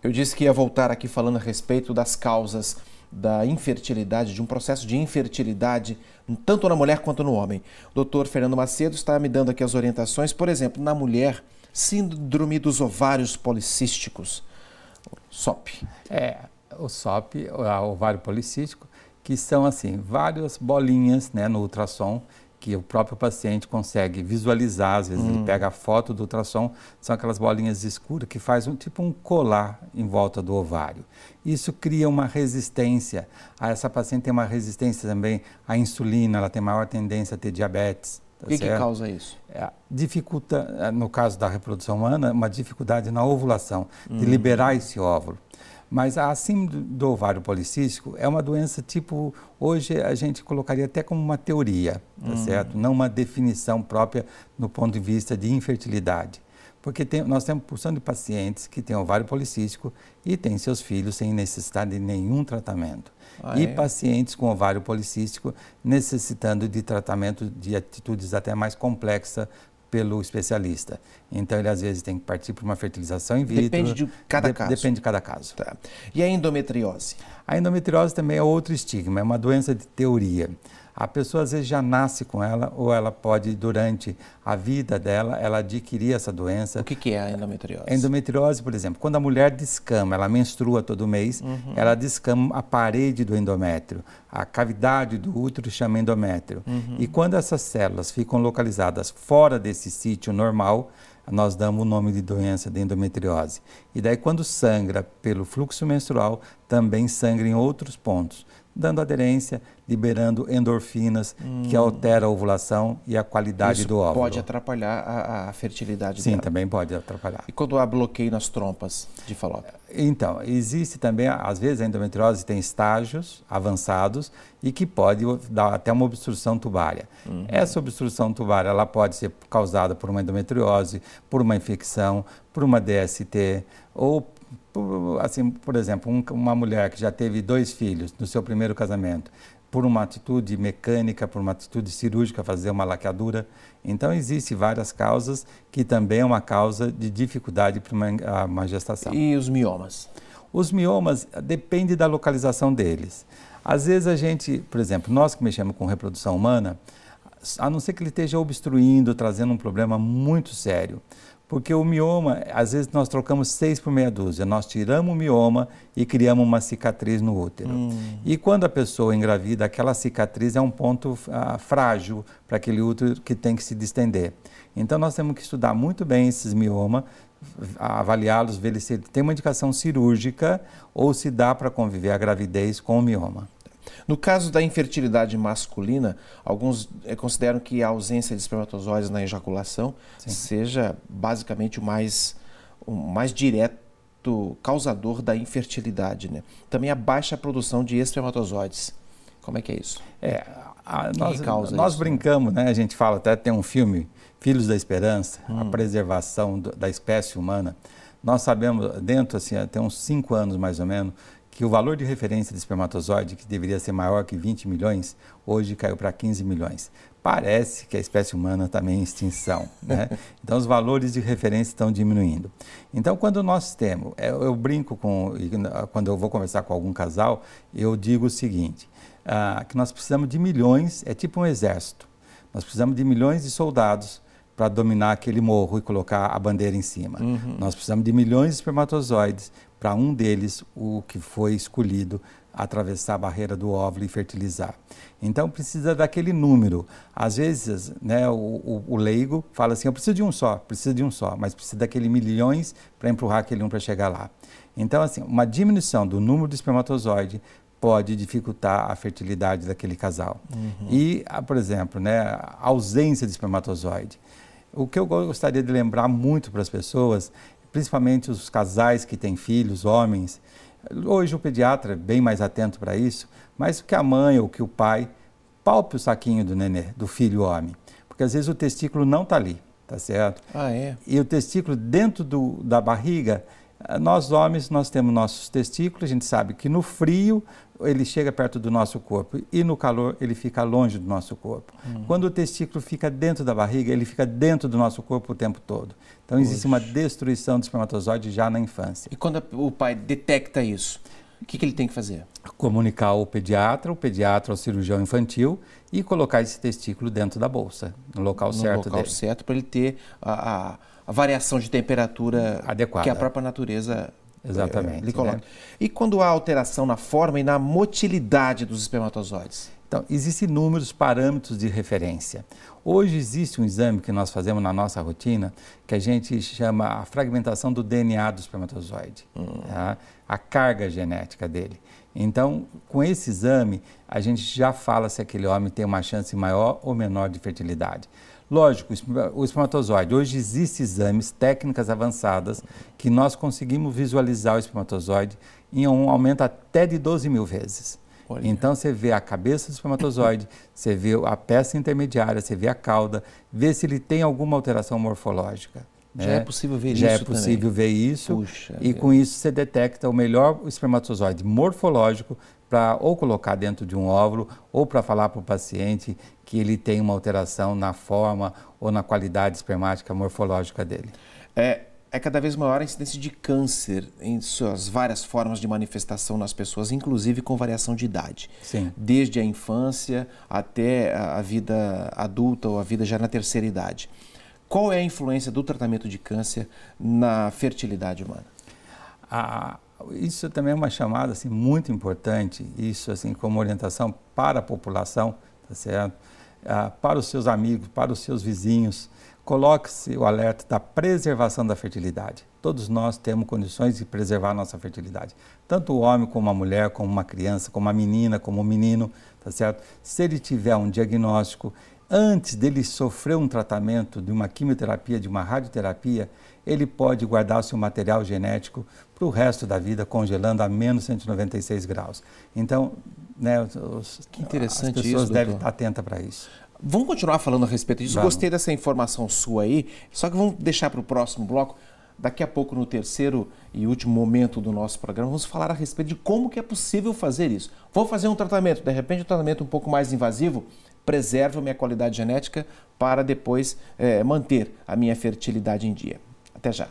Eu disse que ia voltar aqui falando a respeito das causas da infertilidade, de um processo de infertilidade, tanto na mulher quanto no homem. O doutor Fernando Macedo está me dando aqui as orientações, por exemplo, na mulher, síndrome dos ovários policísticos, SOP. O SOP, o ovário policístico, que são assim, várias bolinhas, né, no ultrassom, que o próprio paciente consegue visualizar, às vezes ele pega a foto do ultrassom, são aquelas bolinhas escuras que faz tipo um colar em volta do ovário. Isso cria uma resistência, essa paciente tem uma resistência também à insulina, ela tem maior tendência a ter diabetes. O que causa isso? Dificulta, no caso da reprodução humana, uma dificuldade na ovulação, de liberar esse óvulo. Mas a síndrome do ovário policístico é uma doença tipo, hoje a gente colocaria até como uma teoria, tá certo? Não uma definição própria no ponto de vista de infertilidade. Porque nós temos porção de pacientes que têm ovário policístico e têm seus filhos sem necessidade de nenhum tratamento. Pacientes com ovário policístico necessitando de tratamento de atitudes até mais complexas pelo especialista. Então, ele às vezes tem que partir para uma fertilização in vitro. Depende de cada caso. Depende de cada caso. Tá. E a endometriose? A endometriose também é outro estigma, é uma doença de teoria. A pessoa às vezes já nasce com ela ou ela pode, durante a vida dela, ela adquirir essa doença. O que é a endometriose? A endometriose, por exemplo, quando a mulher descama, ela menstrua todo mês, ela descama a parede do endométrio, a cavidade do útero chama endométrio. E quando essas células ficam localizadas fora desse sítio normal, nós damos o nome de doença de endometriose. E daí quando sangra pelo fluxo menstrual, também sangra em outros pontos, dando aderência, liberando endorfinas, que altera a ovulação e a qualidade do óvulo. Pode atrapalhar a fertilidade Sim, dela. também pode atrapalhar. E quando há bloqueio nas trompas de Falópio? Então, existe também, às vezes a endometriose tem estágios avançados e que pode dar até uma obstrução tubária. Essa obstrução tubária, ela pode ser causada por uma endometriose, por uma infecção, por uma DST ou assim, por exemplo, uma mulher que já teve 2 filhos no seu primeiro casamento, por uma atitude mecânica, por uma atitude cirúrgica, fazer uma laqueadura. Então, existem várias causas que também é uma causa de dificuldade para uma gestação. E os miomas? Os miomas, depende da localização deles. Às vezes a gente, por exemplo, nós que mexemos com reprodução humana, a não ser que ele esteja obstruindo, trazendo um problema muito sério. Porque o mioma, às vezes nós trocamos 6 por meia dúzia, nós tiramos o mioma e criamos uma cicatriz no útero. E quando a pessoa engravida, aquela cicatriz é um ponto frágil para aquele útero que tem que se distender. Então nós temos que estudar muito bem esses miomas, avaliá-los, ver se tem uma indicação cirúrgica ou se dá para conviver a gravidez com o mioma. No caso da infertilidade masculina, alguns consideram que a ausência de espermatozoides na ejaculação seja basicamente o mais direto causador da infertilidade, né? Também a baixa produção de espermatozoides. Como é que é isso? Nós brincamos, né? A gente fala, até tem um filme, Filhos da Esperança, a preservação da espécie humana. Nós sabemos, dentro, assim, até uns 5 anos mais ou menos, que o valor de referência de espermatozoide, que deveria ser maior que 20 milhões, hoje caiu para 15 milhões. Parece que a espécie humana está em extinção, né? Então, os valores de referência estão diminuindo. Então, quando nós temos, eu brinco quando eu vou conversar com algum casal, eu digo o seguinte, que nós precisamos de milhões, é tipo um exército, nós precisamos de milhões de soldados para dominar aquele morro e colocar a bandeira em cima. Nós precisamos de milhões de espermatozoides para um deles, o que foi escolhido, atravessar a barreira do óvulo e fertilizar. Então, precisa daquele número. Às vezes, né, o leigo fala assim, eu preciso de um só, mas precisa daquele milhões para empurrar aquele um para chegar lá. Então, assim, uma diminuição do número de espermatozoide pode dificultar a fertilidade daquele casal. E, por exemplo, né, a ausência de espermatozoide. O que eu gostaria de lembrar muito para as pessoas, principalmente os casais que têm filhos, homens, hoje o pediatra é bem mais atento para isso, mas que a mãe ou que o pai palpe o saquinho do nenê, do filho homem, porque às vezes o testículo não está ali, tá certo? Ah, é? E o testículo dentro da barriga Nós homens, nós temos nossos testículos, a gente sabe que no frio ele chega perto do nosso corpo e no calor ele fica longe do nosso corpo. Quando o testículo fica dentro da barriga, ele fica dentro do nosso corpo o tempo todo. Então existe uma destruição do espermatozoide já na infância. E quando o pai detecta isso, o que ele tem que fazer? Comunicar ao pediatra, ao cirurgião infantil e colocar esse testículo dentro da bolsa, no local certo dele. No local certo, para ele ter a variação de temperatura adequada que a própria natureza lhe coloca. Né? E quando há alteração na forma e na motilidade dos espermatozoides? Então, existem inúmeros parâmetros de referência. Hoje existe um exame que nós fazemos na nossa rotina que a gente chama a fragmentação do DNA do espermatozoide, tá? A carga genética dele. Então, com esse exame, a gente já fala se aquele homem tem uma chance maior ou menor de fertilidade. Lógico, o espermatozoide, hoje existem exames, técnicas avançadas, que nós conseguimos visualizar o espermatozoide em um aumento até de 12 mil vezes. Olha. Então, você vê a cabeça do espermatozoide, você vê a peça intermediária, você vê a cauda, vê se ele tem alguma alteração morfológica. Já é possível ver isso também? Já é possível ver isso. Puxa, e com isso você detecta o melhor espermatozoide morfológico para ou colocar dentro de um óvulo ou para falar para o paciente que ele tem uma alteração na forma ou na qualidade espermática morfológica dele. É cada vez maior a incidência de câncer em suas várias formas de manifestação nas pessoas, inclusive com variação de idade. Sim. Desde a infância até a vida adulta ou a vida já na terceira idade. Qual é a influência do tratamento de câncer na fertilidade humana? Isso também é uma chamada assim, muito importante, isso assim, como orientação para a população, tá certo? Para os seus amigos, para os seus vizinhos. Coloque-se o alerta da preservação da fertilidade. Todos nós temos condições de preservar a nossa fertilidade. Tanto o homem como a mulher, como uma criança, como a menina, como o menino, tá certo? Se ele tiver um diagnóstico, antes dele sofrer um tratamento de uma quimioterapia, de uma radioterapia, ele pode guardar o seu material genético para o resto da vida, congelando a menos 196 graus. Então, né, que interessante as pessoas isso, devem estar atentas para isso. Vamos continuar falando a respeito disso. Vamos. Gostei dessa informação sua aí, só que vamos deixar para o próximo bloco. Daqui a pouco, no terceiro e último momento do nosso programa, vamos falar a respeito de como que é possível fazer isso. Vou fazer um tratamento, de repente um tratamento um pouco mais invasivo, preservo a minha qualidade genética para depois manter a minha fertilidade em dia. Até já.